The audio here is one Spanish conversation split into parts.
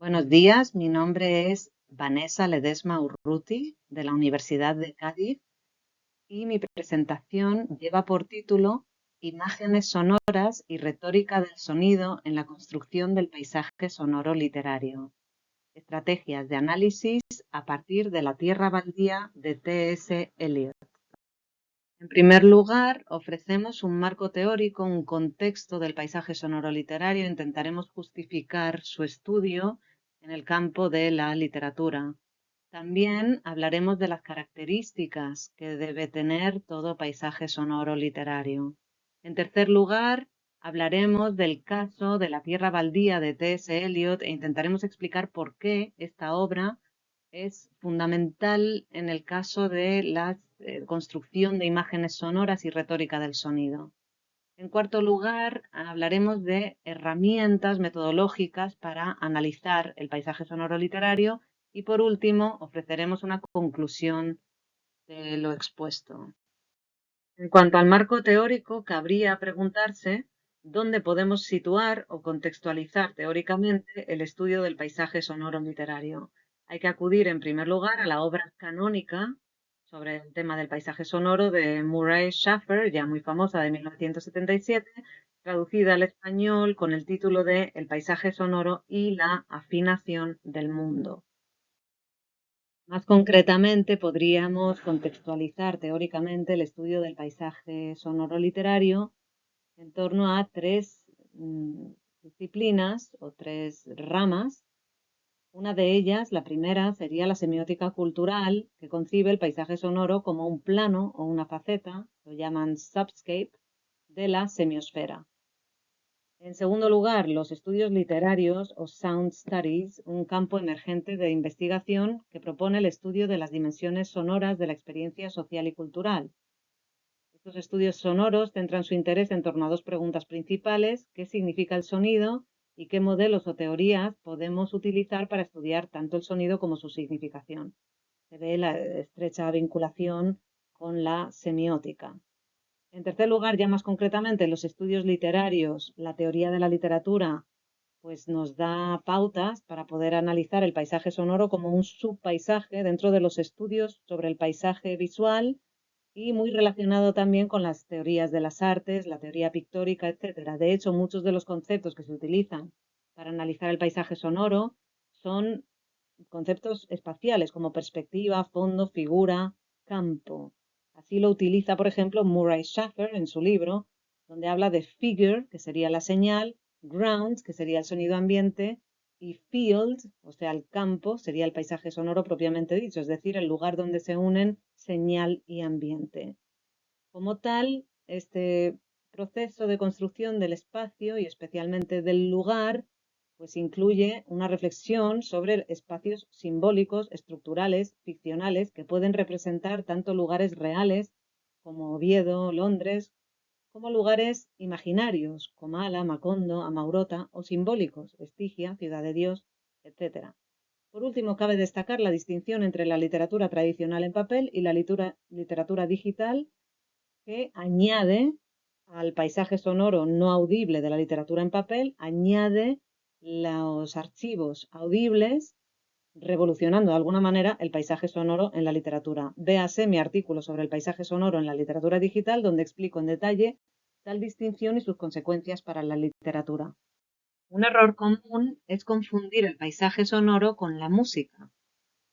Buenos días, mi nombre es Vanessa Ledesma Urruti de la Universidad de Cádiz y mi presentación lleva por título Imágenes sonoras y retórica del sonido en la construcción del paisaje sonoro literario. Estrategias de análisis a partir de la tierra baldía de T.S. Eliot. En primer lugar, ofrecemos un marco teórico, un contexto del paisaje sonoro literario. Intentaremos justificar su estudio en el campo de la literatura. También hablaremos de las características que debe tener todo paisaje sonoro literario. En tercer lugar, hablaremos del caso de la tierra baldía de T.S. Eliot e intentaremos explicar por qué esta obra es fundamental en el caso de la construcción de imágenes sonoras y retórica del sonido. En cuarto lugar, hablaremos de herramientas metodológicas para analizar el paisaje sonoro literario y, por último, ofreceremos una conclusión de lo expuesto. En cuanto al marco teórico, cabría preguntarse dónde podemos situar o contextualizar teóricamente el estudio del paisaje sonoro literario. Hay que acudir, en primer lugar, a la obra canónica sobre el tema del paisaje sonoro de Murray Schafer, ya muy famosa, de 1977, traducida al español con el título de El paisaje sonoro y la afinación del mundo. Más concretamente, podríamos contextualizar teóricamente el estudio del paisaje sonoro literario en torno a tres disciplinas o tres ramas. Una de ellas, la primera, sería la semiótica cultural, que concibe el paisaje sonoro como un plano o una faceta, lo llaman subscape, de la semiosfera. En segundo lugar, los estudios literarios o sound studies, un campo emergente de investigación que propone el estudio de las dimensiones sonoras de la experiencia social y cultural. Estos estudios sonoros centran su interés en torno a dos preguntas principales: ¿qué significa el sonido y qué modelos o teorías podemos utilizar para estudiar tanto el sonido como su significación? Se ve la estrecha vinculación con la semiótica. En tercer lugar, ya más concretamente, los estudios literarios, la teoría de la literatura, pues nos da pautas para poder analizar el paisaje sonoro como un subpaisaje dentro de los estudios sobre el paisaje visual y muy relacionado también con las teorías de las artes, la teoría pictórica, etc. De hecho, muchos de los conceptos que se utilizan para analizar el paisaje sonoro son conceptos espaciales como perspectiva, fondo, figura, campo. Así lo utiliza, por ejemplo, Murray Schafer en su libro, donde habla de figure, que sería la señal, ground, que sería el sonido ambiente, y field, o sea, el campo, sería el paisaje sonoro propiamente dicho, es decir, el lugar donde se unen señal y ambiente. Como tal, este proceso de construcción del espacio y especialmente del lugar, pues incluye una reflexión sobre espacios simbólicos, estructurales, ficcionales, que pueden representar tanto lugares reales como Oviedo, Londres, como lugares imaginarios, como Ala, Macondo, Amaurota, o simbólicos, Estigia, Ciudad de Dios, etc. Por último, cabe destacar la distinción entre la literatura tradicional en papel y la literatura digital, que añade al paisaje sonoro no audible de la literatura en papel, añade los archivos audibles, revolucionando de alguna manera el paisaje sonoro en la literatura. Véase mi artículo sobre el paisaje sonoro en la literatura digital, donde explico en detalle tal distinción y sus consecuencias para la literatura. Un error común es confundir el paisaje sonoro con la música,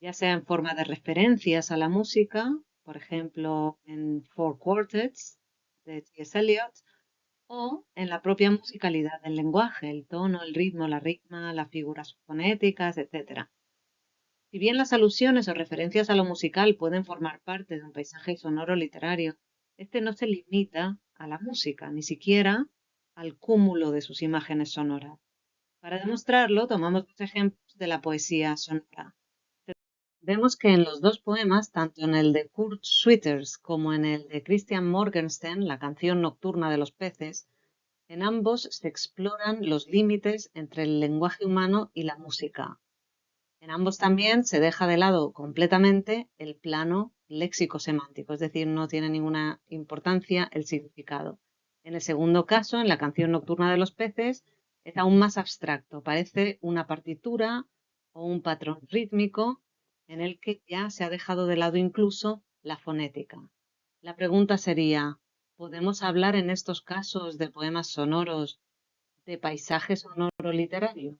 ya sea en forma de referencias a la música, por ejemplo, en Four Quartets de T.S. Eliot, o en la propia musicalidad del lenguaje, el tono, el ritmo, la ritma, las figuras fonéticas, etc. Si bien las alusiones o referencias a lo musical pueden formar parte de un paisaje sonoro literario, este no se limita a la música, ni siquiera al cúmulo de sus imágenes sonoras. Para demostrarlo, tomamos dos ejemplos de la poesía sonora. Vemos que en los dos poemas, tanto en el de Kurt Schwitters como en el de Christian Morgenstern, la canción nocturna de los peces, en ambos se exploran los límites entre el lenguaje humano y la música. En ambos también se deja de lado completamente el plano léxico-semántico, es decir, no tiene ninguna importancia el significado. En el segundo caso, en la canción nocturna de los peces, es aún más abstracto, parece una partitura o un patrón rítmico en el que ya se ha dejado de lado incluso la fonética. La pregunta sería, ¿podemos hablar en estos casos de poemas sonoros de paisaje sonoro literario?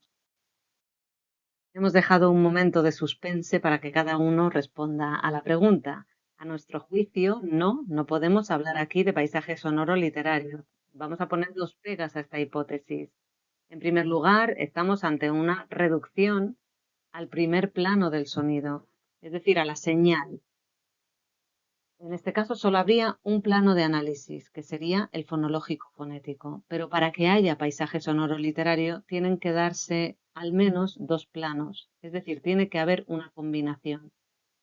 Hemos dejado un momento de suspense para que cada uno responda a la pregunta. A nuestro juicio, no podemos hablar aquí de paisaje sonoro literario. Vamos a poner dos pegas a esta hipótesis. En primer lugar, estamos ante una reducción al primer plano del sonido, es decir, a la señal. En este caso solo habría un plano de análisis, que sería el fonológico fonético, pero para que haya paisaje sonoro literario tienen que darse al menos dos planos, es decir, tiene que haber una combinación.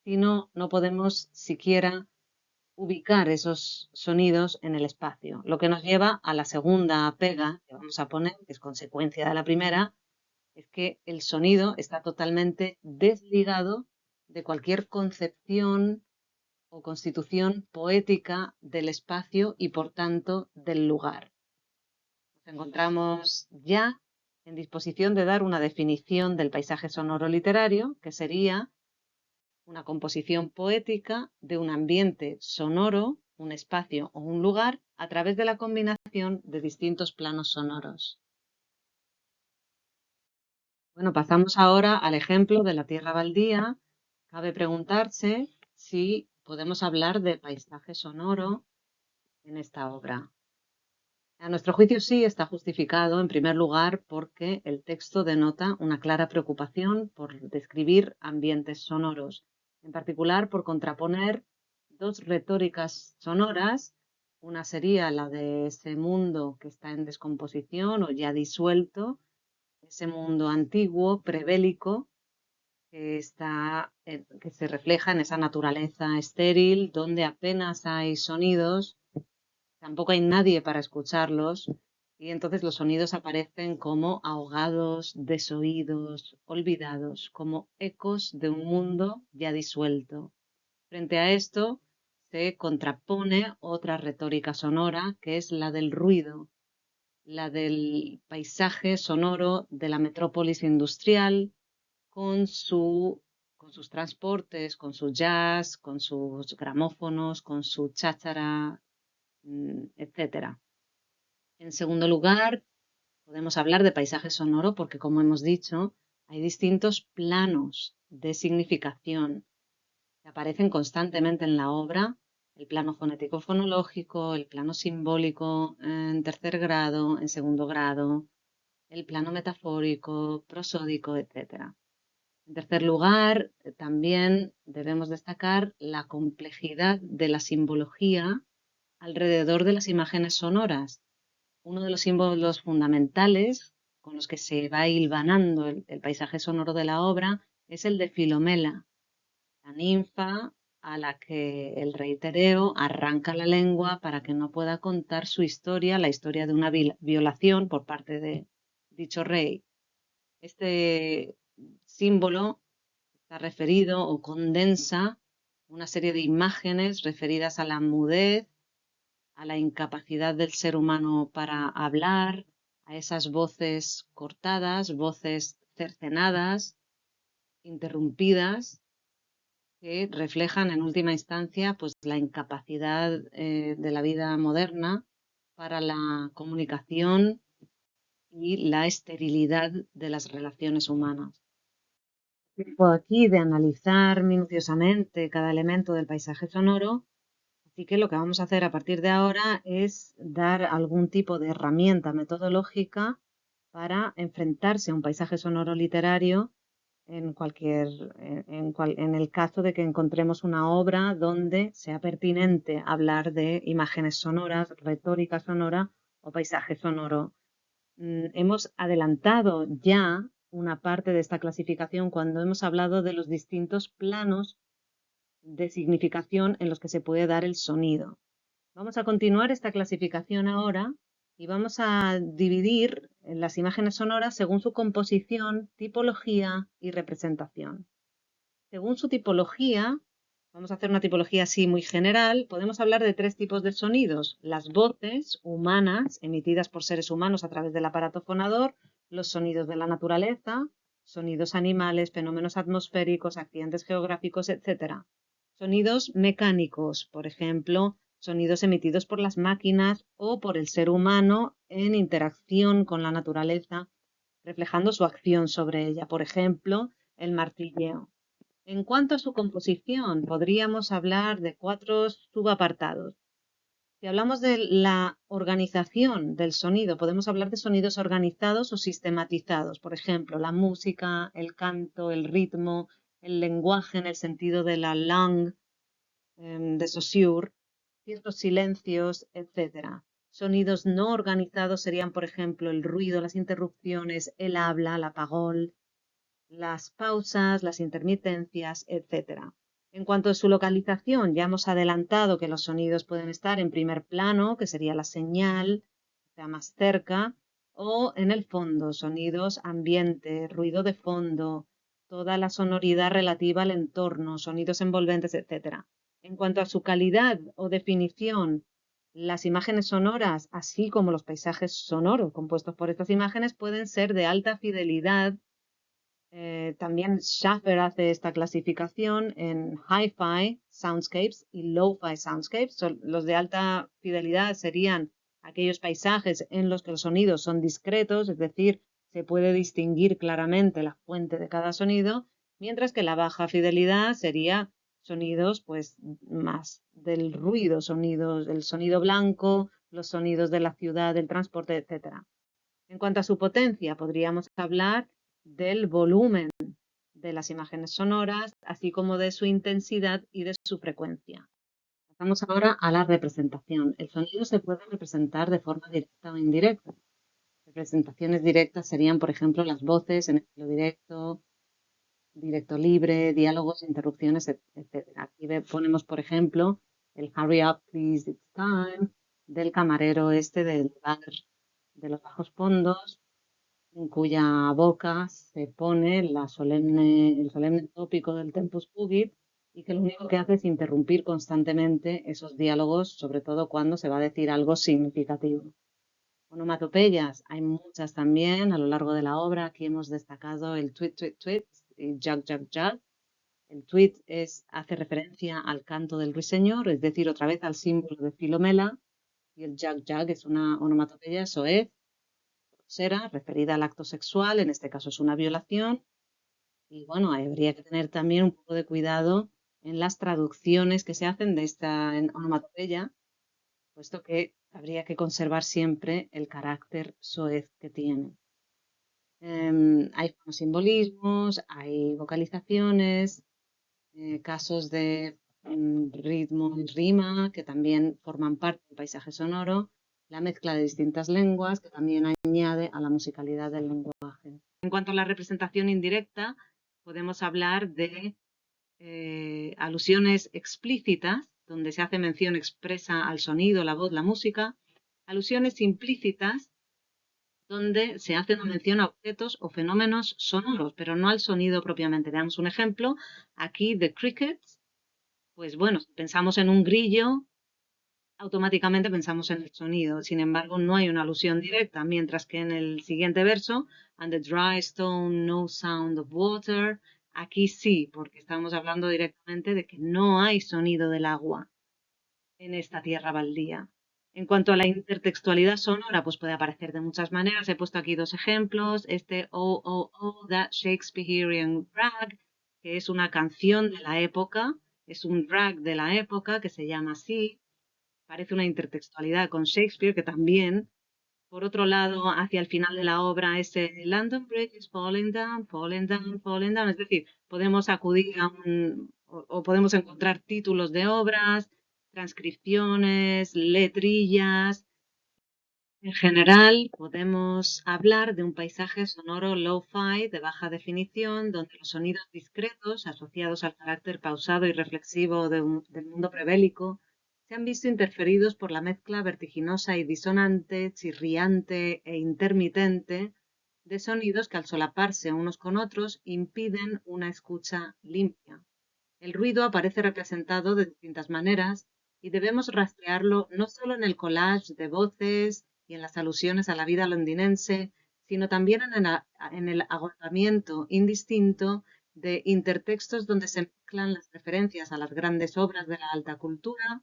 Si no, no podemos siquiera ubicar esos sonidos en el espacio, lo que nos lleva a la segunda pega que vamos a poner, que es consecuencia de la primera, es que el sonido está totalmente desligado de cualquier concepción o constitución poética del espacio y, por tanto, del lugar. Nos encontramos ya en disposición de dar una definición del paisaje sonoro literario, que sería una composición poética de un ambiente sonoro, un espacio o un lugar, a través de la combinación de distintos planos sonoros. Bueno, pasamos ahora al ejemplo de la tierra baldía. Cabe preguntarse si podemos hablar de paisaje sonoro en esta obra. A nuestro juicio sí está justificado, en primer lugar, porque el texto denota una clara preocupación por describir ambientes sonoros, en particular por contraponer dos retóricas sonoras. Una sería la de ese mundo que está en descomposición o ya disuelto, ese mundo antiguo, prebélico, que se refleja en esa naturaleza estéril, donde apenas hay sonidos, tampoco hay nadie para escucharlos, y entonces los sonidos aparecen como ahogados, desoídos, olvidados, como ecos de un mundo ya disuelto. Frente a esto se contrapone otra retórica sonora, que es la del ruido, la del paisaje sonoro de la metrópolis industrial, con sus transportes, con su jazz, con sus gramófonos, con su cháchara, etcétera. En segundo lugar, podemos hablar de paisaje sonoro porque, como hemos dicho, hay distintos planos de significación que aparecen constantemente en la obra: el plano fonético-fonológico, el plano simbólico en tercer grado, en segundo grado, el plano metafórico, prosódico, etc. En tercer lugar, también debemos destacar la complejidad de la simbología alrededor de las imágenes sonoras. Uno de los símbolos fundamentales con los que se va hilvanando el paisaje sonoro de la obra es el de Filomela, la ninfa a la que el rey Tereo arranca la lengua para que no pueda contar su historia, la historia de una violación por parte de dicho rey. Este símbolo está referido o condensa una serie de imágenes referidas a la mudez, a la incapacidad del ser humano para hablar, a esas voces cortadas, voces cercenadas, interrumpidas, que reflejan en última instancia pues la incapacidad de la vida moderna para la comunicación y la esterilidad de las relaciones humanas. Tiempo aquí de analizar minuciosamente cada elemento del paisaje sonoro, así que lo que vamos a hacer a partir de ahora es dar algún tipo de herramienta metodológica para enfrentarse a un paisaje sonoro literario en el caso de que encontremos una obra donde sea pertinente hablar de imágenes sonoras, retórica sonora o paisaje sonoro. Hemos adelantado ya una parte de esta clasificación cuando hemos hablado de los distintos planos de significación en los que se puede dar el sonido. Vamos a continuar esta clasificación ahora y vamos a dividir las imágenes sonoras según su composición, tipología y representación. Según su tipología, vamos a hacer una tipología así muy general, podemos hablar de tres tipos de sonidos: las voces humanas emitidas por seres humanos a través del aparato fonador, los sonidos de la naturaleza, sonidos animales, fenómenos atmosféricos, accidentes geográficos, etc. Sonidos mecánicos, por ejemplo, sonidos emitidos por las máquinas o por el ser humano en interacción con la naturaleza, reflejando su acción sobre ella, por ejemplo, el martilleo. En cuanto a su composición, podríamos hablar de 4 subapartados. Si hablamos de la organización del sonido, podemos hablar de sonidos organizados o sistematizados, por ejemplo, la música, el canto, el ritmo, el lenguaje en el sentido de la langue, de Saussure, ciertos silencios, etc. Sonidos no organizados serían, por ejemplo, el ruido, las interrupciones, el habla, el apagón, las pausas, las intermitencias, etc. En cuanto a su localización, ya hemos adelantado que los sonidos pueden estar en primer plano, que sería la señal, o sea, más cerca, o en el fondo, sonidos ambiente, ruido de fondo, toda la sonoridad relativa al entorno, sonidos envolventes, etc. En cuanto a su calidad o definición, las imágenes sonoras, así como los paisajes sonoros compuestos por estas imágenes, pueden ser de alta fidelidad. También Schaffer hace esta clasificación en Hi-Fi Soundscapes y Lo-Fi Soundscapes. Los de alta fidelidad serían aquellos paisajes en los que los sonidos son discretos, es decir, se puede distinguir claramente la fuente de cada sonido, mientras que la baja fidelidad sería sonidos pues más del ruido, sonidos, el sonido blanco, los sonidos de la ciudad, del transporte, etc. En cuanto a su potencia, podríamos hablar del volumen de las imágenes sonoras, así como de su intensidad y de su frecuencia. Pasamos ahora a la representación. El sonido se puede representar de forma directa o indirecta. Representaciones directas serían, por ejemplo, las voces en estilo directo, directo libre, diálogos, interrupciones, etc. Aquí ponemos, por ejemplo, el Hurry Up, Please, It's Time, del camarero este del bar de los bajos fondos, en cuya boca se pone el solemne tópico del Tempus Fugit y que lo único que hace es interrumpir constantemente esos diálogos, sobre todo cuando se va a decir algo significativo. Onomatopeyas, hay muchas también a lo largo de la obra. Aquí hemos destacado el tweet, tweet, tweet y jug, jug, jug. El tweet hace referencia al canto del ruiseñor, es decir, otra vez al símbolo de Filomela, y el jug, jug es una onomatopeya soez, grosera, referida al acto sexual, en este caso es una violación, y bueno, habría que tener también un poco de cuidado en las traducciones que se hacen de esta onomatopeya, puesto que habría que conservar siempre el carácter soez que tiene. Hay simbolismos, hay vocalizaciones, casos de ritmo y rima que también forman parte del paisaje sonoro, la mezcla de distintas lenguas que también añade a la musicalidad del lenguaje. En cuanto a la representación indirecta, podemos hablar de alusiones explícitas, donde se hace mención expresa al sonido, la voz, la música, alusiones implícitas, donde se hace una mención a objetos o fenómenos sonoros, pero no al sonido propiamente. Veamos un ejemplo. Aquí, The Crickets, pues bueno, si pensamos en un grillo, automáticamente pensamos en el sonido. Sin embargo, no hay una alusión directa, mientras que en el siguiente verso, And the dry stone, no sound of water, aquí sí, porque estamos hablando directamente de que no hay sonido del agua en esta tierra baldía. En cuanto a la intertextualidad sonora, pues puede aparecer de muchas maneras. He puesto aquí 2 ejemplos. Este Oh, oh, oh, That Shakespearean Rag, que es una canción de la época, es un rag de la época que se llama así. Parece una intertextualidad con Shakespeare, que también, por otro lado, hacia el final de la obra, ese London Bridge is falling down, falling down, falling down. Es decir, podemos acudir a o podemos encontrar títulos de obras, transcripciones, letrillas. En general, podemos hablar de un paisaje sonoro lo-fi de baja definición, donde los sonidos discretos, asociados al carácter pausado y reflexivo del mundo prebélico, se han visto interferidos por la mezcla vertiginosa y disonante, chirriante e intermitente de sonidos que al solaparse unos con otros impiden una escucha limpia. El ruido aparece representado de distintas maneras y debemos rastrearlo no solo en el collage de voces y en las alusiones a la vida londinense, sino también en el agotamiento indistinto de intertextos donde se mezclan las referencias a las grandes obras de la alta cultura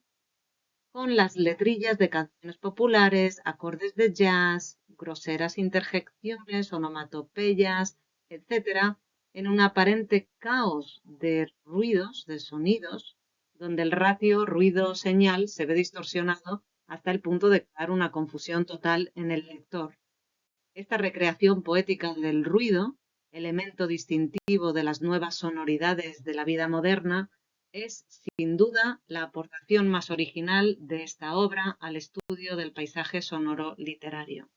con las letrillas de canciones populares, acordes de jazz, groseras interjecciones, onomatopeyas, etcétera, en un aparente caos de ruidos, de sonidos, donde el ratio ruido-señal se ve distorsionado hasta el punto de crear una confusión total en el lector. Esta recreación poética del ruido, elemento distintivo de las nuevas sonoridades de la vida moderna, es sin duda la aportación más original de esta obra al estudio del paisaje sonoro literario.